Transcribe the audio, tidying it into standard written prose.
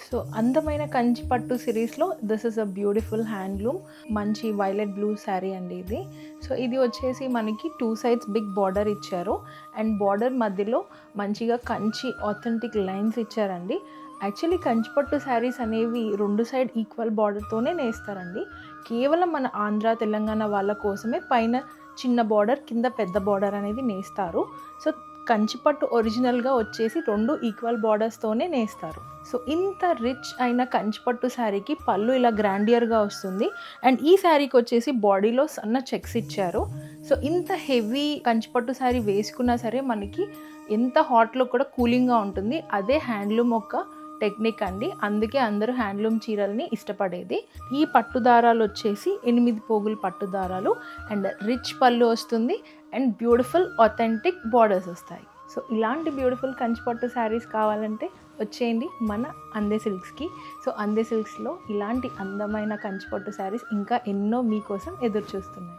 So అందమైన కంచి పట్టు సిరీస్లో this is a beautiful handloom మంచి వైలెట్ బ్లూ శారీ అండి ఇది. సో ఇది వచ్చేసి మనకి 2 సైడ్స్ బిగ్ బార్డర్ ఇచ్చారు అండ్ బార్డర్ మధ్యలో మంచిగా కంచి ఆథెంటిక్ లైన్స్ ఇచ్చారండి. యాక్చువల్లీ కంచి పట్టు శారీస్ అనేవి 2 సైడ్ ఈక్వల్ బార్డర్తోనే నేస్తారండి. కేవలం మన ఆంధ్ర తెలంగాణ వాళ్ళ కోసమే పైన చిన్న బార్డర్ కింద పెద్ద బార్డర్ అనేది నేస్తారు. సో కంచిపట్టు ఒరిజినల్గా వచ్చేసి 2 ఈక్వల్ బార్డర్స్తోనే నేస్తారు. సో ఇంత రిచ్ అయిన కంచిపట్టు శారీకి పళ్ళు ఇలా గ్రాండియర్గా వస్తుంది అండ్ ఈ శారీకి వచ్చేసి బాడీలో సన్న చెక్స్ ఇచ్చారు. సో ఇంత హెవీ కంచిపట్టు శారీ వేసుకున్నా సరే మనకి ఎంత హాట్లో కూడా కూలింగ్గా ఉంటుంది. అదే హ్యాండ్లూమ్ ఒక టెక్నిక్ అండి. అందుకే అందరూ హ్యాండ్లూమ్ చీరల్ని ఇష్టపడేది. ఈ పట్టు దారాలు వచ్చేసి 8 పోగుల పట్టు దారాలు అండ్ రిచ్ పళ్ళు వస్తుంది అండ్ బ్యూటిఫుల్ ఆథెంటిక్ బార్డర్స్ వస్తాయి. సో ఇలాంటి బ్యూటిఫుల్ కంచిపట్టు శారీస్ కావాలంటే వచ్చేయండి మన అందే సిల్క్స్కి. సో అందే సిల్క్స్లో ఇలాంటి అందమైన కంచిపట్టు శారీస్ ఇంకా ఎన్నో మీకోసం ఎదురు చూస్తున్నాయి.